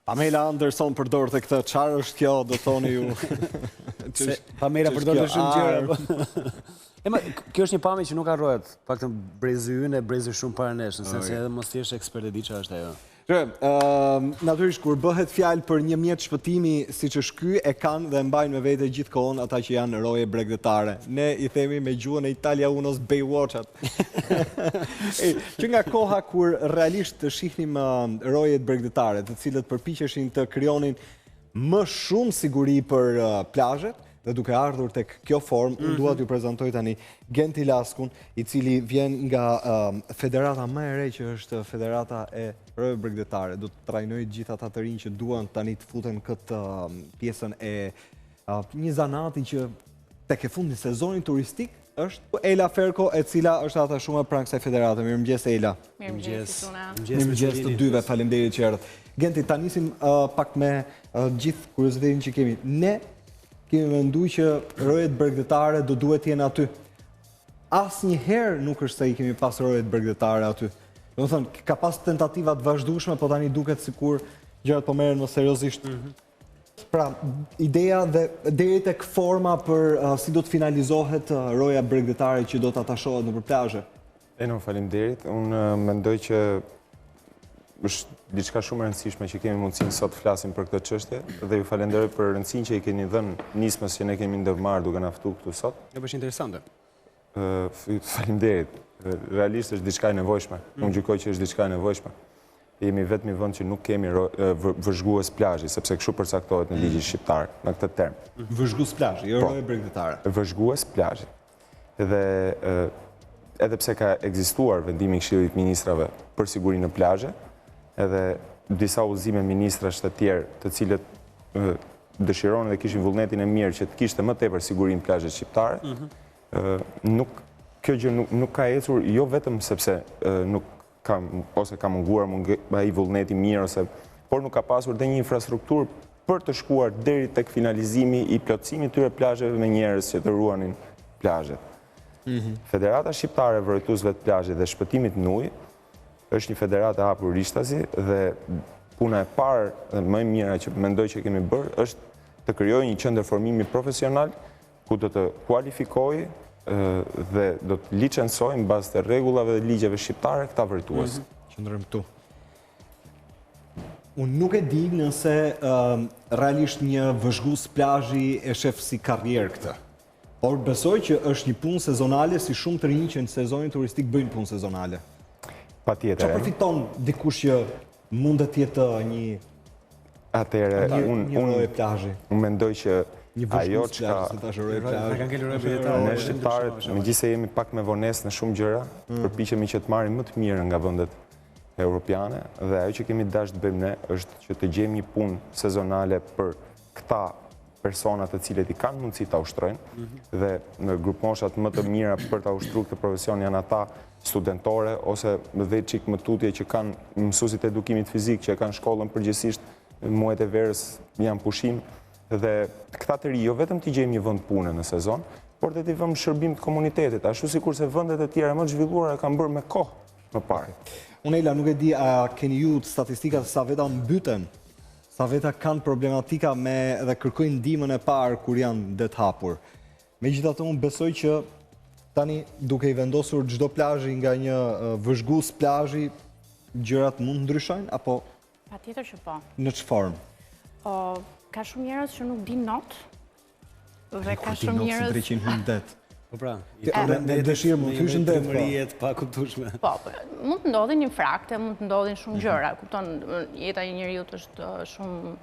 Pamela Anderson përdorte këtë, çfarë është kjo, do thoni ju? Pamela përdorte shumë gjëra. Kjo është një pamje që nuk harrohet, paktën brezi ynë e brezi shumë para nesh, në sensin edhe mos thjesht ekspert e di çfarë është ajo. Natyrisht kur bëhet fjalë për një mjet shpëtimi siç është ky, e kanë dhe mbajnë me vete gjithkohon ata që janë roje bregdetare. Ne i themi me gjuhën e italianos Baywatch-ët. Që nga koha kur realisht të shihnim rojet bregdetare, të cilët përpiqeshin të krijonin më shumë siguri për plazhet, dhe duke ardhur tek kjo formë, unë dua t'ju prezantoj tani Genti Laskun, i cili vjen nga federata më e re që është federata e rojeve bregdetare. Do të trajnoj gjithë ata të rinj që duan tani të futen këtë pjesën e një zanati që tek e fundi sezonin turistik është Ela Ferko, e cila është ata shumë pranë kësaj federate. Mirëmëngjes Ela. Mirëmëngjes të dyve, faleminderit që erdhët. Genti, ta nisim pak me gjithë kuriozitetin që kemi. Ne kemi menduar që rojet bregdetare do duhet jenë aty. Asnjëherë nuk është se i kemi pas rojet bregdetare aty. Do të thënë, ka pas tentativa të vazhdueshme, po tani duket sikur gjërat po merren më seriozisht. Pra, ideja dhe deri tek forma për si do të finalizohet roja bregdetare që do të atashohet nëpër plazhe. Faleminderit. Unë mendoj që është diçka shumë e rëndësishme që kemi mundësinë sot të flasim për këtë çështje dhe ju falenderoj për rëndësinë që i keni dhënë nismës që ne kemi ndërmarrë duke na ftuar këtu sot. Është interesante. Faleminderit. Realisht është diçka e nevojshme. Unë gjykoj që është diçka e nevojshme. Jemi vetëm i vend që nuk kemi vëzhgues plazhi, sepse kështu përcaktohet në ligjin shqiptar në këtë term. Vëzhgues plazhi, jo roje bregdetare. Vëzhgues plazhi. Dhe edhe pse ka ekzistuar vendimi i Këshillit Ministrave për sigurinë në plazhe, edhe disa udhëzime ministrash të tjerë të cilët dëshironin dhe kishin vullnetin e mirë që të kishte më tepër sigurinë në plazhet shqiptare, kjo gjë nuk ka ecur jo vetëm sepse nuk ka ose ka munguar ai vullneti mirë por nuk ka pasur dhe një infrastrukturë për të shkuar deri tek finalizimi i plotësimit të tyre plazheve me njerëz që të ruanin plazhet. Federata Shqiptare e Vërejtuesve të Plazhit dhe Shpëtimit në Ujë është një federatë e hapur rishtazi dhe puna e parë dhe më e mira që mendoj që kemi bërë është të krijojë një qendër formimi profesional ku do të kualifikojë dhe do të licencojë mbas të rregullave dhe ligjeve shqiptare këta vërejtues. Qëndrojmë këtu. Unë nuk e di nëse realisht një vëzhgues plazhi e shef si karrierë këtë. Por besoj që është një punë sezonale si shumë të rinj që në sezonin turistik bëjnë punë sezonale. Patjetër. Çfarë përfiton dikush që mund të jetë një roje plazhi? Unë mendoj që ajo çka ne shqiptarët, megjithëse jemi pak me vonesë në shumë gjëra, përpiqemi që të marrim më të mirë nga vendet europiane dhe ajo që kemi dashur të bëjmë ne është që të gjejmë një punë sezonale për këta persona të cilët i kanë mundësi ta ushtrojnë dhe në grupmoshat më të mira për ta ushtruar këtë profesion janë ata studentore ose dhe çik më tutje që kanë mësuesit e edukimit fizik që kanë shkollën përgjithsisht muajt e verës janë pushim dhe këta të ri jo vetëm t'i gjejmë një vend pune në sezon, por të t'i vëmë shërbim të komunitetit, ashtu sikurse vendet e tjera më të zhvilluara kanë bërë me kohë më parë. Unë Ela, nuk e di a keni ju statistikat sa veta mbyten? Sa veta kanë problematika me dhe kërkojnë ndihmën e parë kur janë det hapur. Megjithatë unë besoj që tani duke i vendosur çdo plazhi nga një vëzhgues plazhi, gjërat mund të ndryshojnë apo? Patjetër që po. Në ç'formë? Ka shumë njerëz që nuk dinë not dhe ka shumë njerëz 300 hundet. Po pra, ne dëshirë mund të hyshin det mërijet pa kuptueshme. Po, mund të ndodhin infrakte, mund të ndodhin shumë gjëra, kupton, jeta e njeriut është shumë,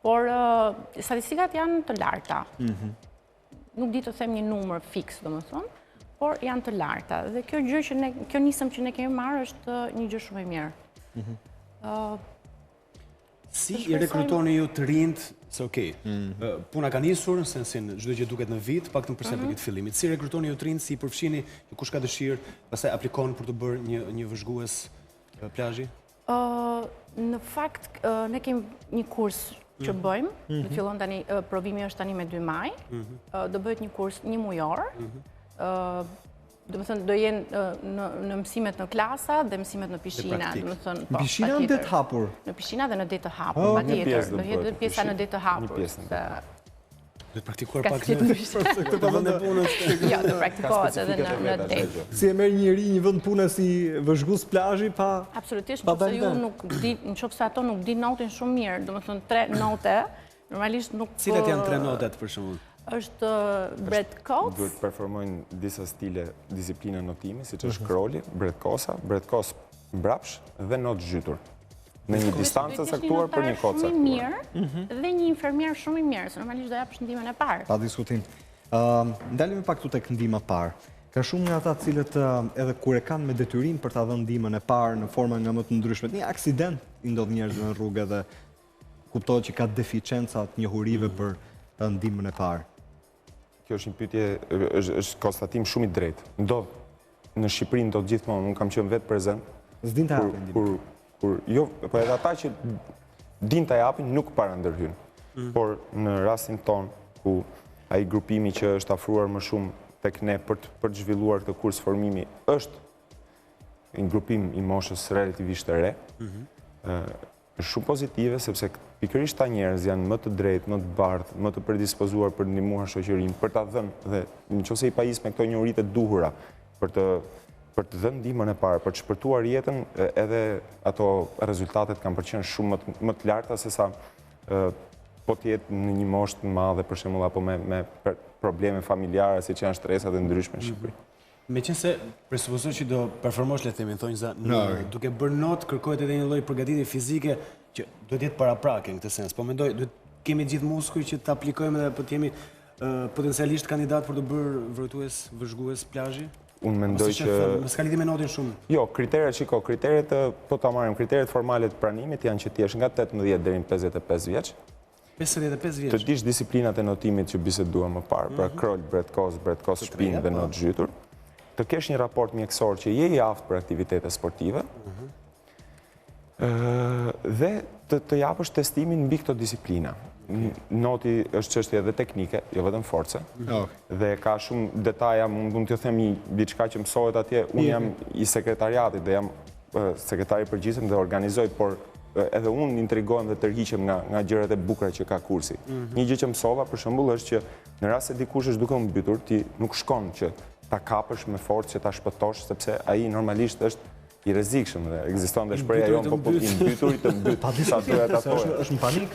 por statistikat janë të larta. Nuk di të them një numër fiks, domethënë, por janë të larta dhe kjo gjë që ne, kjo nisëm që ne kemi marrë është një gjë shumë e mirë. Si i rekrutoni ju të rinjt, se okej, puna ka nisur, në sensin çdo gjë duket në vit, paktën për sa përket fillimit. Si rekrutoni ju të rinjt, si i përfshini kush ka dëshirë, pastaj aplikon për të bërë një vëzhgues plazhi? Në fakt ne kemi një kurs që bëjmë, do fillon tani, provimi është tani me 2 maj, do bëhet një kurs 1 mujor, Do të thënë, do jenë në mësimet në klasa dhe mësimet në pishina. Në pishina në det hapur? Në pishina dhe në det të hapur, pa tjetër. Do jetë pjesa në det të hapur. Do të praktikuar pak këtë vend e punës. Ja, do praktikohet edhe në det. Si e merr njëri një vend pune si vëzhgues plazhi pa... Absolutisht, nëse ju nuk di, nëse ato nuk di notin shumë mirë, do të thënë 3 note, normalisht nuk... Cilat janë 3 notet për shembull? Është bregdetit. Duhet performojnë disa stile disiplina notimi, siç është kroli, bregdekos mbrapsh dhe not zhytur. Në një distancë saktuar për një kohë saktuar. Shumë i mirë dhe një infermier shumë i mirë, se normalisht do japësh ndihmën e parë. Pa diskutim. Ndalemi pak këtu tek ndihma parë. Ka shumë nga ata cilët edhe kur e kanë me detyrim për ta dhënë ndihmën e parë në forma nga më të ndryshme. Një aksident i ndodh njerëzve në rrugë dhe kuptohet që ka deficienca të njohurive për ndihmën e parë. Kjo është një pyetje, është konstatim shumë i drejtë. Ndodh në Shqipëri ndodh gjithmonë, unë kam qenë vetë prezant. S'din ta japin ndihmën. Jo, po edhe ata që din ta japin nuk para ndërhyn. Por në rastin ton, ku ai grupimi që është afruar më shumë tek ne për të zhvilluar këtë kurs formimi është një grupim i moshës relativisht të re, është shumë pozitive, sepse pikërisht ta njerëz janë më të drejtë, më të bardhë, më të predispozuar për të ndihmuar shoqërinë, për ta dhënë dhe nëse i pajis me këto njohuri të duhura për të dhënë ndihmën e parë, për të shpërtuar jetën, edhe ato rezultatet kanë qenë shumë më të larta se sa po të jetë në një moshë të madhe, për shembull, apo me probleme familjare, siç janë stresat e ndryshme në Shqipëri. Meqense presupozoj që do performosh, le të themi, thonë za, duke bërë not, kërkohet edhe një lloj përgatitje fizike që duhet jetë paraprake në këtë sens. Po mendoj, duhet kemi gjithë muskuj që të aplikojmë dhe po të jemi potencialisht kandidat për të bërë vërtues, vëzhgues plazhi. Unë mendoj që... Më s'ka lidhje me notin shumë. Jo, kriteret, po ta marrim, kriteret formale të pranimit janë që ti jesh nga 18 deri në 55 vjeç. 55 vjeç. Të dish disiplinat e notimit që biseduam më parë, pra krol, bregdekos shpinë dhe not zhytur. Të kesh një raport mjekësor që je i aftë për aktivitete sportive. Dhe të japësh testimin mbi këto disiplina. Noti është çështje edhe teknike, jo vetëm force. Dhe ka shumë detaja, mund t'ju them diçka që mësohet atje. Unë jam i sekretariatit dhe jam sekretari i përgjithshëm dhe organizoj, por edhe unë intrigohem dhe tërhiqem nga gjërat e bukura që ka kursi. Një gjë që mësova për shembull është që në rast se dikush është duke u mbytur, ti nuk shkon që ta kapësh me forcë që ta shpëtosh, sepse ai normalisht është i rrezikshëm dhe ekziston dhe shpreha jonë po i mbyturit të mbyt. Sa duhet ato. Është në panik,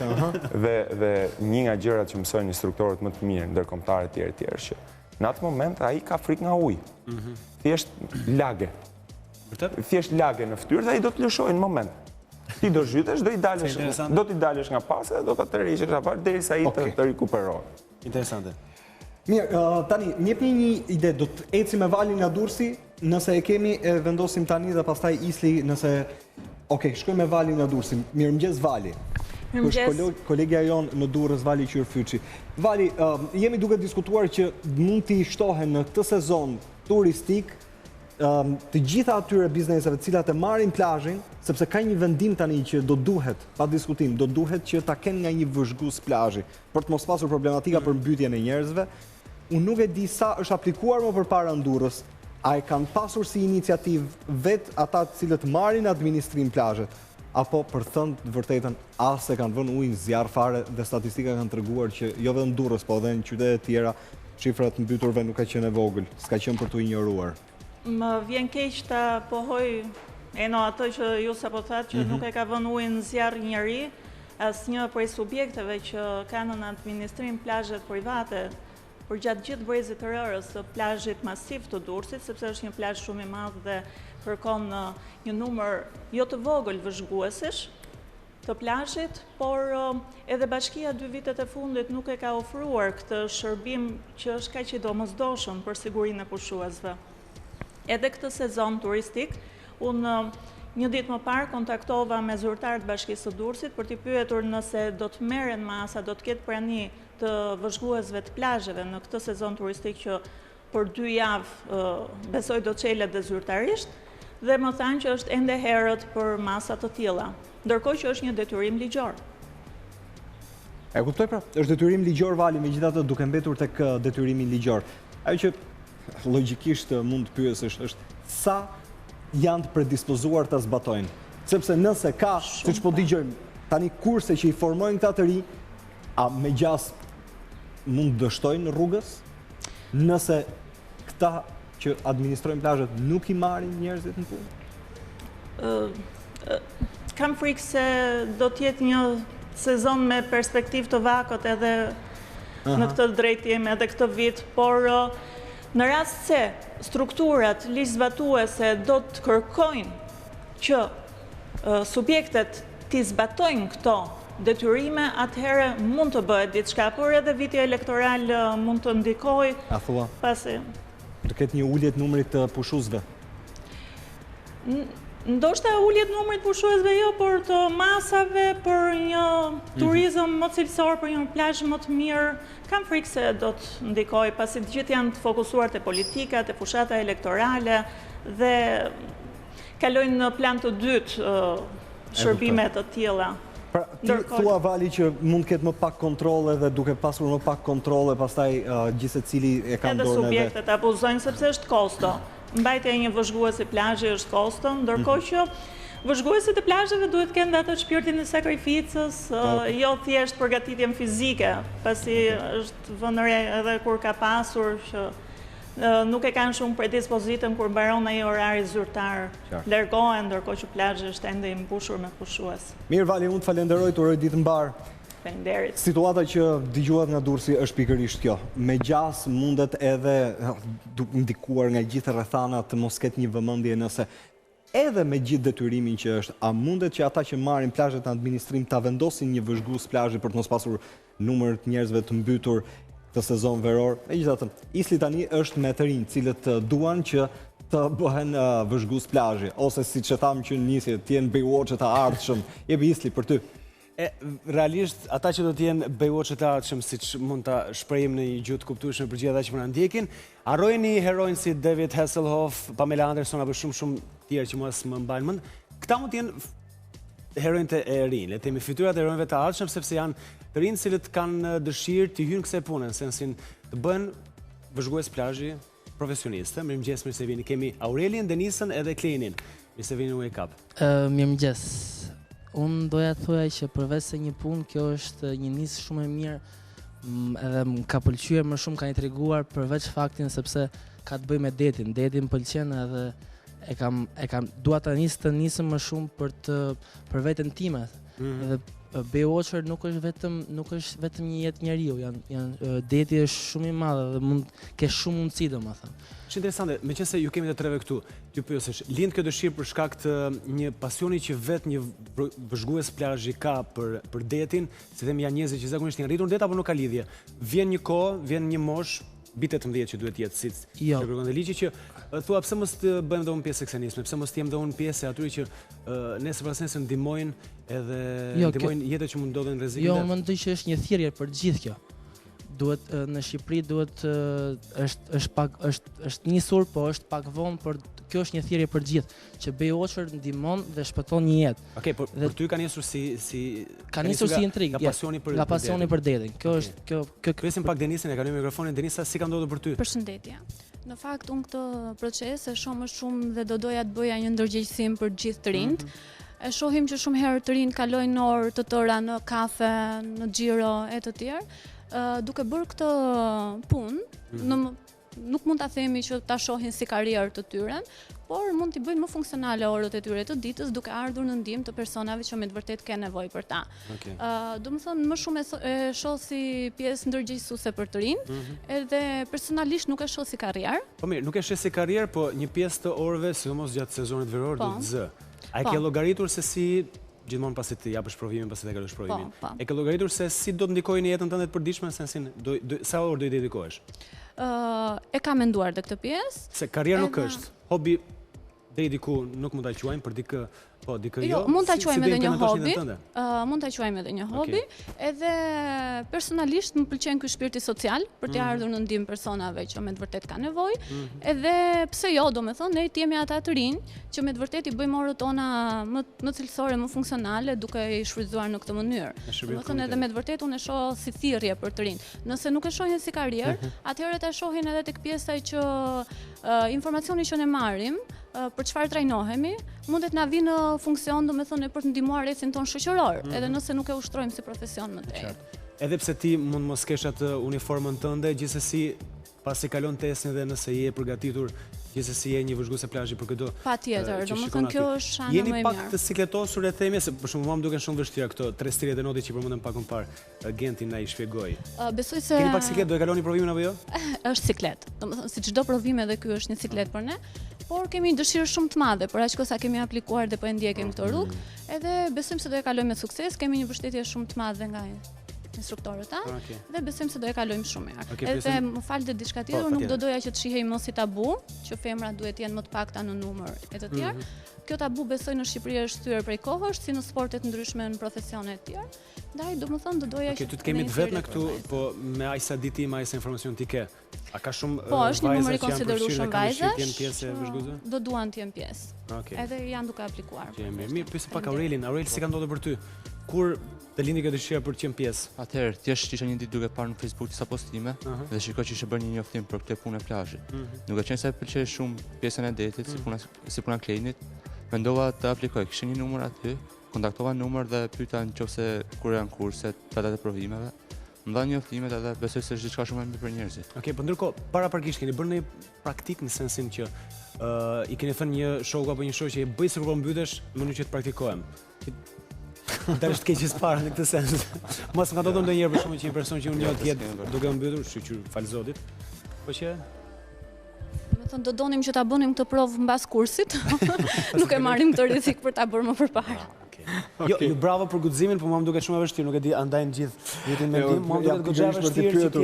Dhe një nga gjërat që mësojnë instruktorët më të mirë, ndërkombëtarë të tjerë që në atë moment ai ka frikë nga uji. Thjesht lage. Thjesht lage në fytyrë dhe ai do të lëshojë në moment. Ti do zhytesh, do t'i dalësh nga pase dhe do ta tërhiqesh apo derisa ai të rikuperohet. Interesante. Mirë, tani, njepni një ide, do të eci me Valin nga Durrësi, nëse e kemi, e vendosim tani dhe pastaj isli nëse... Okej, shkoj me Valin nga Durrësi. Mirëmëngjes Vali. Mirëmëngjes. Kolegja jonë në Durrës, Vali Qyrfyci. Vali, jemi duke diskutuar që mund t'i shtohen në këtë sezon turistik të gjitha atyre bizneseve cilat e marrin plazhin, sepse ka një vendim tani që do duhet, pa diskutim, do duhet që ta kenë nga një vëzhgues plazhi, për të mos pasur problematika për mbytjen e njerëzve. Unë nuk e di sa është aplikuar më përpara në Durrës, a e kanë pasur si iniciativë vetë ata të cilët marrin administrim plazhet, apo për thënë të vërtetën as e kanë vënë ujin zjarr fare dhe statistika kanë treguar që jo vetëm Durrës, po edhe në qytete të tjera, shifrat mbyturve nuk ka qenë e vogël, s'ka qenë për t'u injoruar. Më vjen keq ta pohoj ato që ju sapo thatë që nuk e ka vënë ujin zjarr njëri, asnjë prej subjekteve që kanë në administrim plazhet private për gjatë gjithë brezit të rërës të plazhit masiv të Durrësit, sepse është një plazh shumë i madh dhe kërkon një numër jo të vogël vëzhguesish të plazhit, por edhe bashkia 2 vitet e fundit nuk e ka ofruar këtë shërbim që është kaq i domosdoshëm për sigurinë e pushuesve. Edhe këtë sezon turistik, unë një ditë më parë kontaktova me zyrtarët bashkisë së Durrësit për t'i pyetur nëse do të merren masa, do të ketë prani të vëzhguesve të plazheve në këtë sezon turistik që për 2 javë besoj do çelet dhe zyrtarisht, dhe më thanë që është ende herët për masa të tilla, ndërkohë që është një detyrim ligjor. E kuptoj pra, është detyrim ligjor Vali, megjithatë duke mbetur tek detyrimi ligjor. Ajo që logjikisht mund të pyesësh është sa janë të predispozuar ta zbatojnë. Sepse nëse ka, siç po dëgjojmë, tani kurse që i formojnë këta të ri, a me gjas mund dështojnë rrugës? Nëse këta që administrojnë plazhet nuk i marrin njerëzit në punë? Kam frikë se do t'jetë një sezon me perspektiv të vakët edhe në këtë drejtim edhe këtë vit, por në rast se strukturat ligjzbatuese do të kërkojnë që subjektet t'i zbatojnë këto detyrime, atëherë mund të bëhet diçka, por edhe viti elektoral mund të ndikojë. A thua? Pasi të ketë një ulje të numrit të pushuesve. Ndoshta uljet numrit pushuesve jo, por të masave, për një turizëm më cilësor, për një plazh më të mirë, kam frikë se do të ndikojë, pasi të gjithë janë të fokusuar te politika, te fushata elektorale dhe kalojnë në plan të dytë shërbime të tilla. Pra, ti thua Vali që mund të ketë më pak kontrolle dhe duke pasur më pak kontrolle, pastaj gjithsecili e ka dorën edhe subjektet abuzojnë sepse është kosto. Mbajtja e një vëzhguesi plazhi është kosto, ndërkohë që vëzhguesit e plazheve duhet të kenë atë shpirtin e sakrificës, jo thjesht përgatitjen fizike, pasi është vënë re edhe kur ka pasur që nuk e kanë shumë predispozitën kur mbaron ai orari zyrtar, largohen, ndërkohë që plazhi është ende i mbushur me pushues. Mirë Vali, unë të falenderoj, të uroj ditë mbar. Faleminderit. Situata që dëgjuat nga Durrësi është pikërisht kjo. Me gjas mundet edhe ndikuar nga gjithë rrethanat të mos ketë një vëmendje nëse edhe me gjithë detyrimin që është, a mundet që ata që marrin plazhet në administrim ta vendosin një vëzhgues plazhi për të mos pasur numër të njerëzve të mbytur këtë sezon veror? Megjithatë, Isli tani është me të rinj, cilët duan që të bëhen vëzhgues plazhi, ose siç e tham që nisje, të jenë Baywatch-ët të ardhshëm. Jepi Isli për ty. Realisht, ata që do t'jenë Baywatch-ët të ardhshëm, siç mund ta shprehim në një gjuhë të kuptueshme për gjithë ata që më na ndjekin, harrojeni heronj si David Hasselhoff, Pamela Anderson apo shumë tjerë që mos më mbajnë mend. Këta mund të jenë heronjtë e rinj, le të themi fytyrat e heronjve të ardhshëm, sepse janë të rinj cilët kanë dëshirë të hyjnë kësaj pune, në sensin të bëhen vëzhgues plazhi profesionistë. Mirëmëngjes, mirë se vini. Kemi Aurelin, Denisën edhe Kleinin. Mirë se vini në Wake Up. Mirëmëngjes. Unë doja të thoja që përveç se një punë, kjo është një nisë shumë e mirë, edhe më ka pëlqyer më shumë, ka intriguar përveç faktin sepse ka të bëjë me detin. Detin pëlqen edhe dua ta nisem më shumë për veten time. Edhe Baywatcher nuk është vetëm një jetë njeriu, deti është shumë i madh dhe mund ke shumë mundësi domethënë. Është interesante, meqense ju kemi të treve këtu, ju pyesesh, lind kjo dëshirë për shkak të një pasioni që vetë një vëzhgues plazhi ka për detin, si themi janë njerëz që zakonisht janë rritur në det apo nuk ka lidhje. Vjen një kohë, vjen një moshë, bitë 18 që duhet jetë siç që kërkon ligji që thua pse mos të bëjmë dhe unë pjesë e kësaj nisme, pse mos të jem dhe unë pjesë e atyre që nesër pas nesër ndihmojnë edhe ndihmojnë jetët që mund ndodhen në rrezik. Jo, më mendoj që është një thirrje për të gjithë kjo. Duhet në Shqipëri duhet është nisur, po është pak vonë, por kjo është një thirrje për gjithë, që Baywatcher ndihmon dhe shpëton një jetë. Okej, por për ty ka nisur ka nisur si intrigë, nga pasioni për detin. Kjo është kjo Presim pak Denisin, e kaloj mikrofonin. Denisa, si ka ndodhur për ty? Përshëndetje. Në fakt unë këtë proces e shoh më shumë dhe do doja të bëja një ndërgjegjësim për gjithë të rinjt. E shohim që shumë herë të rinj kalojnë orë të tëra në kafe, në xhiro e të tjerë. Duke bërë këtë punë, nuk mund ta themi që ta shohin si karrierë të tyre, por mund t'i bëjnë më funksionale orët e tyre të ditës, duke ardhur në ndihmë të personave që me të vërtet kanë nevojë për ta. Domethënë më shumë e shoh si pjesë ndërgjegjësuese për të rinj, edhe personalisht nuk e shoh si karrierë. Po mirë, nuk e sheh si karrierë, po një pjesë të orëve, sidomos gjatë sezonit veror, do të zë. A e ke llogaritur se si gjithmonë pasi të japësh provimin, pasi të kalosh provimin. E ke llogaritur se si do të ndikojë në jetën tënde të përditshme, në sensin sa orë do i dedikohesh? E kam menduar dhe këtë pjesë. Se karrierë nuk është. Hobi deri diku nuk mund ta quajmë për dikë Po, dikë jo, mund ta quajmë edhe një hobi. Mund ta quajmë edhe një hobi, edhe personalisht më pëlqen ky shpirti social për të ardhur në ndihmë personave që me të vërtet kanë nevojë. Edhe pse jo, domethënë ne jemi ata të rinj që me të vërtet i bëjmë orët tona më cilësore, më funksionale duke i shfrytzuar në këtë mënyrë. Domethënë edhe me të vërtet unë e shoh si thirrje për të rinj. Nëse nuk e shohin si karrierë, atëherë ta shohin edhe tek pjesa që informacioni që ne marrim për çfarë trajnohemi, mundet na vinë në funksion, domethënë për të ndihmuar rrethin ton shoqëror, edhe nëse nuk e ushtrojmë si profesion më tej. Edhe pse ti mund mos kesh atë uniformën tënde, gjithsesi pasi kalon testin dhe nëse je përgatitur, gjithsesi je një vëzhguese plazhi për këto. Patjetër, domethënë kjo është shana më e mirë. Jeni pak të sikletosur e themi, se për shembull më duken shumë vështira këto 3 stilet e notit që përmendëm pak më parë. Genti na i shpjegoi. Besoj se keni pak siklet, do e kaloni provimin apo jo? Është siklet. Domethënë si çdo provim edhe ky është një siklet për ne. Por kemi një dëshirë shumë të madhe, për aq sa kemi aplikuar dhe po e ndjekim këtë rrugë, edhe besojmë se do e kalojmë me sukses, kemi një mbështetje shumë të madhe nga instruktorët dhe besojmë se do e kalojmë shumë mirë. Edhe më falë diçka tjetër, nuk do doja që të shihej më si tabu, që femrat duhet të jenë më të pakta në numër e të tjerë. Kjo tabu besoj në Shqipëri është thyer prej kohësh, si në sportet ndryshme, në profesione të tjera. Ndaj, domethënë do doja që ty të kemi të vetme këtu, po me aq sa di ti, me aq sa informacion ti ke. A ka shumë po, është një numër i konsiderueshëm vajzash, janë pjesë vëzhguese? Do duan të jenë pjesë. Edhe janë duke aplikuar. Mirë, pyes pak Aurelin. Aurel, si ka ndodhur për ty? Kur të lindi kjo dëshira për të qenë pjesë? Atëherë, thjesht isha një ditë duke parë në Facebook disa postime dhe shikoj që ishte bërë një njoftim për këtë punë plazhit. Duke qenë se pëlqej shumë pjesën e detit, si puna Kleinit, mendova të aplikoj. Kishte një numër aty, kontaktova numër dhe pyeta nëse kur janë kurset, datat e provimeve. Më dha njoftimet edhe besoj se është diçka shumë e mirë për njerëzit. Okej, po ndërkohë, para parkisht keni bërë një praktik në sensin që i keni thënë një shoku apo një shoqë që bëj sikur po mbytesh në mënyrë që të praktikohem. Dalësh të keqës para në këtë sens. Mos nga ndodhur ndonjëherë për shkakun që një person që unë njoh të jetë duke u mbytur, shqyr fal Zotit. Po që do donim që ta bënim këtë provë mbas kursit. Nuk e marrim këtë rrezik për ta bërë më përpara. Jo, bravo për guximin, po më duket shumë e vështirë, nuk e di andaj në gjithë jetën mendim, më duket goxha e vështirë që ti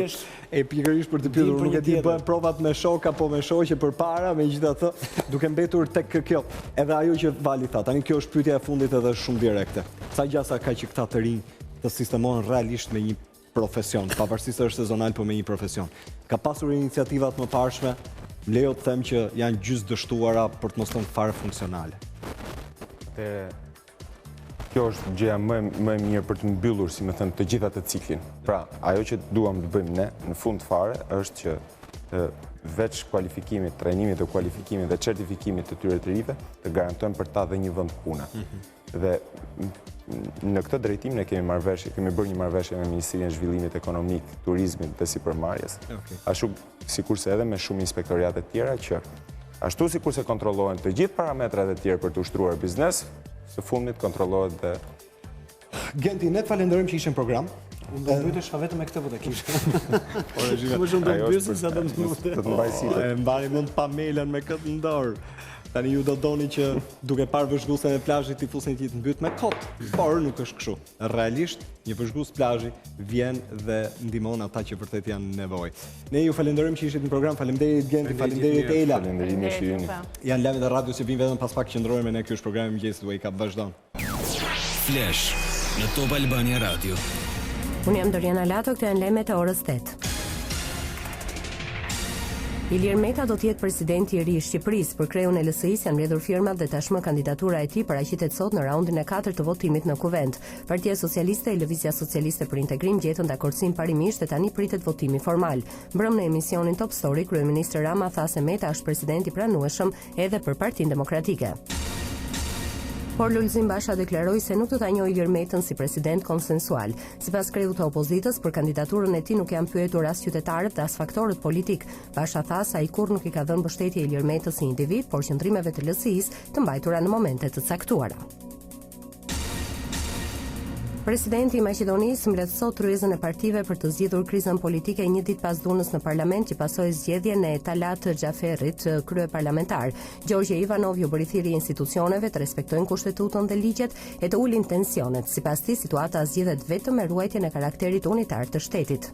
e pikërisht për të pyetur, nuk e di bën provat me shok apo me shoqe përpara, megjithatë, duke mbetur tek kjo. Edhe ajo që Vali tha, tani kjo është pyetja e fundit edhe shumë direkte. Sa gjasa ka që këta të rinj të sistemohen realisht me një profesion, pavarësisht se është sezonal, po me një profesion. Ka pasur iniciativat më parshme, më lejo të them që janë gjysmë dështuara për të mos thënë fare funksionale. Kjo është gjëja më e mirë për të mbyllur, si më thënë, të gjitha të ciklin. Pra, ajo që duam të bëjmë ne, në fund fare, është që veç kualifikimit, trajnimit dhe kualifikimit dhe certifikimit të tyre të rive, të garantojmë për ta dhe një vend puna. Dhe në këtë drejtim ne kemi bërë një marrëveshje me Ministrinë e Zhvillimit Ekonomik, Turizmit dhe Sipërmarrjes, ashtu sikurse edhe me shumë inspektoriate të tjera që ashtu sikurse kontrollohen të gjithë parametrat e tjerë për të ushtruar biznes, së fundit kontrollohet dhe... Genti, ne të falenderojmë që ishte në program. Unë do mbytesha vetëm me këtë po të kishte. Më shumë do të mbysë sa do të mbyte. Të mbaj sitë. E mbani mund pa mailën me këtë ndorë. Tani ju do doni që duke parë vëzhguesen e plazhit t'i fusni ti të mbyt me kot, por nuk është kështu. Realisht, një vëzhgues plazhi vjen dhe ndihmon ata që vërtet janë në nevojë. Ne ju falenderojmë që ishit në program. Faleminderit Genti, faleminderit Ela. Falënderimi që jeni. Janë lajmet e radios që vijnë vetëm pas pak qëndrojmë me ne. Ky është programi i mëngjesit Wake Up, vazhdon. Flash në Top Albania Radio. Unë jam Doriana Lato, këto janë lajmet e orës 8. Ilir Meta do të jetë presidenti i ri i Shqipërisë. Për kreun e LSI-s janë mbledhur firmat dhe tashmë kandidatura e tij paraqitet sot në raundin e 4 të votimit në Kuvend. Partia Socialiste e Lëvizja Socialiste për Integrim gjetën dakordsim parimisht dhe tani pritet votimi formal. Mbrëm në emisionin Top Story, kryeministri Rama tha se Meta është presidenti pranueshëm edhe për Partinë Demokratike. Por Lulzim Basha deklaroi se nuk do ta njohë Ilir Metën si president konsensual. Sipas kreut të opozitës, për kandidaturën e tij nuk janë pyetur as qytetarët dhe as faktorët politik. Basha tha se ai kurrë nuk i ka dhënë mbështetje Ilir Metës si individ, por qëndrimeve të LSI-s të mbajtura në momente të caktuara. Presidenti i Maqedonisë mbledh sot ryezën e partive për të zgjidhur krizën politike një ditë pas dhunës në parlament që pasoi zgjedhjen e Talat Xhaferit, kryeparlamentar. Gjorgje Ivanov ju bëri thirrje institucioneve të respektojnë kushtetutën dhe ligjet e të ulin tensionet. Sipas tij, situata zgjidhet vetëm me ruajtjen e karakterit unitar të shtetit.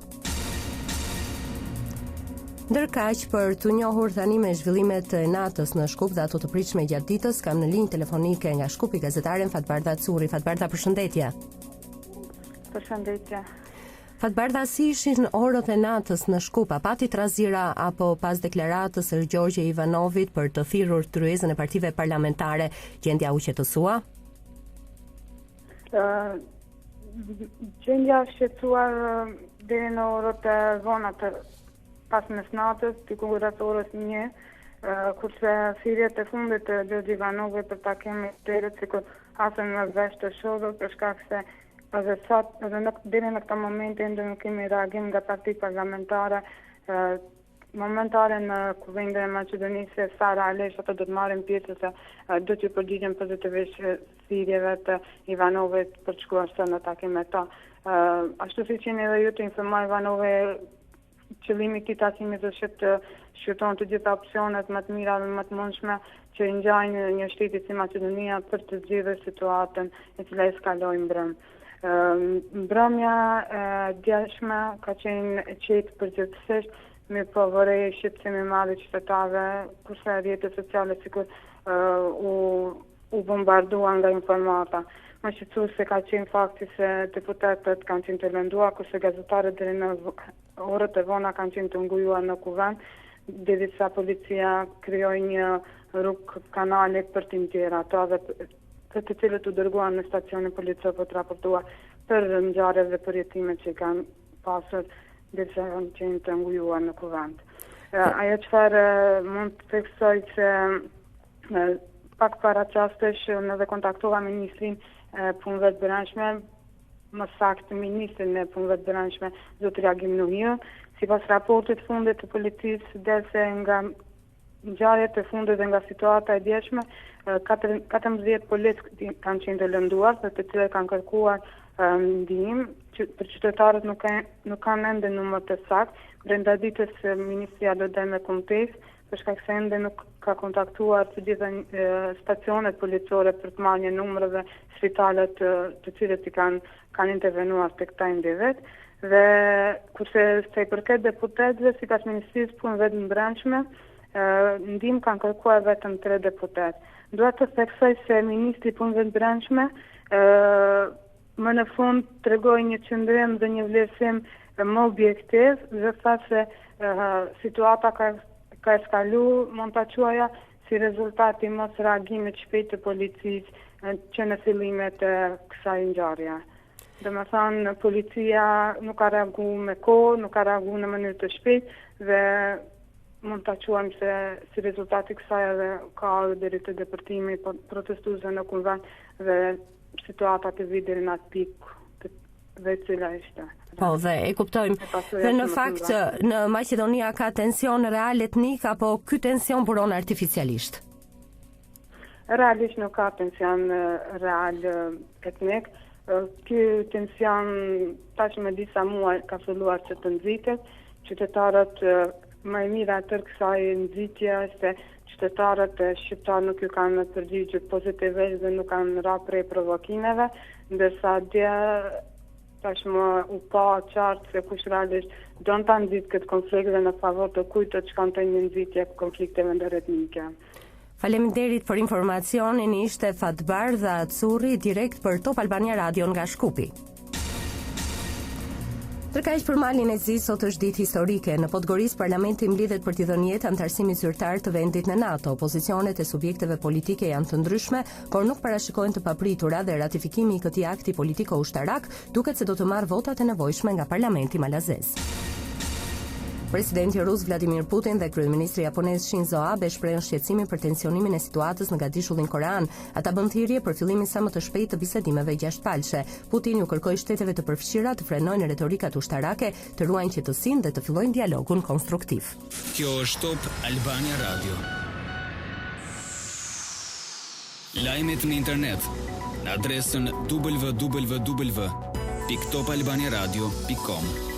Ndërkaq, për të njohur tani me zhvillimet e natës në Shkup dhe ato të pritshme gjatë ditës, kam në linjë telefonike nga Shkupi gazetaren Fatbarda Curi. Fatbarda, përshëndetje. Përshëndetje. Fatbarda, si ishin orët e natës në Shkup? A pati trazira apo pas deklaratës së Gjorgje Ivanovit për të thirrur tryezën e partive parlamentare, gjendja u qetësua? Gjendja shqetësuar deri në orët e vona të pas mesnatës, diku rreth orës 1, kurse thirrjet e fundit të Gjorgje Ivanovit për takimin e tërët, sikur hasën në vesh të shodhur për shkak se deri në këtë moment ende nuk kemi reagim nga partit parlamentare momentare në Kuvendin e Maqedonisë, sa realisht ato do të marrin pjesë se do të përgjigjen pozitivisht thirrjeve të Ivanovit për të shkuar së në takim me ta. Ashtu siç jeni edhe ju të informoj Ivanove, qëllimi i këtij takimi është të shqyrton të gjitha opsionet më të mira dhe më të mundshme që i ngjajnë një shteti si Maqedonia për të zgjidhur situatën e cila eskaloi mbrëm. Mbrëmja e djeshme ka qenë e qetë përgjithsisht, me vërej shqetësim i madh i qytetarëve, kurse rrjetet sociale sikur u bombarduan nga informata. Më shqetësuese ka qenë fakti se deputetët kanë qenë të lënduar, kurse gazetarët deri në orët e vona kanë qenë të ngujuar në kuvend, derisa policia krijoi një rrugë kanale për të ndjerë ato dhe të cilët u dërguan në stacionin policor për të raportuar për ngjarjet dhe përjetimet që kanë pasur derisa kanë qenë të ngujuar në kuvend. Ajo çfarë mund të theksoj që pak para çastesh në dhe kontaktova ministrin e punëve të brendshme, më saktë ministrin e punëve të brendshme, zotëria Gimnuhio. Sipas raportit fundit të policisë, delse nga ngjarjet e fundit dhe nga situata e djeshme, 14 policë kanë qenë të lënduar, dhe të cilët kanë kërkuar ndihmë. Për qytetarët nuk kanë ende numër të saktë. Brenda ditës ministria do të me kontestë, për shkak se ende nuk ka kontaktuar të gjitha stacionet policore për të marrë një numër dhe spitalet të cilët i kanë intervenuar tek këta individ. Dhe kurse sa i përket deputetëve, sipas Ministrisë Punëve të Brendshme, ndihmë kanë kërkuar vetëm 3 deputet. Dua të theksoj se Ministri i Punëve të Brendshme më në fund tregoi një qëndrim dhe një vlerësim më objektiv dhe tha se situata ka eskalu, mund ta quaja si rezultati mos reagimit shpejt të policisë që në fillimet e kësaj ngjarje. Domethënë policia nuk ka reaguar me kohë, nuk ka reaguar në mënyrë të shpejtë dhe mund ta quajmë se si rezultati i kësaj edhe ka deri te depërtimi protestuesve në kuvend dhe situata të vi deri në atë pikë dhe cila ishte. Po, dhe e kuptojmë. Dhe në fakt, në Maqedonia ka tension real etnik, apo ky tension buron artificialisht? Realisht nuk ka tension real etnik. Ky tension tash me disa muaj ka filluar që të nxitet. Qytetarët më e mira tërë kësaj nxitje se qytetarët shqiptar nuk ju kanë përgjigjur pozitivisht dhe nuk kanë ra prej provokimeve, ndërsa dje tashmë u pa qartë se kush realisht do ta nxit këtë konflikt dhe në favor të kujt të shkon një nxitje konflikteve ndëretnike. Faleminderit për informacionin, ishte Fatbarda Curi direkt për Top Albania Radio nga Shkupi. Tërkaq për malin e Zi, sot është ditë historike. Në Podgorisë parlamenti mblidhet për t'i dhënë jetë anëtarësimit zyrtar të vendit në NATO. Opozicionet e subjekteve politike janë të ndryshme, por nuk parashikojnë të papritura dhe ratifikimi i këtij akti politiko-ushtarak duket se do të marrë votat e nevojshme nga parlamenti malazez. Presidenti rus Vladimir Putin dhe kryeministri japonez Shinzo Abe shprehën shqetësimin për tensionimin e situatës në Gatishkullin Korean. Ata bën thirrje për fillimin sa më të shpejtë të bisedimeve gjashtëpalëshe. Putin ju kërkoi shteteve të përfshira të frenojnë retorikat ushtarake, të ruajnë qetësinë dhe të fillojnë dialogun konstruktiv. Kjo është Top Albania Radio. Lajmet në internet në adresën www.topalbaniaradio.com.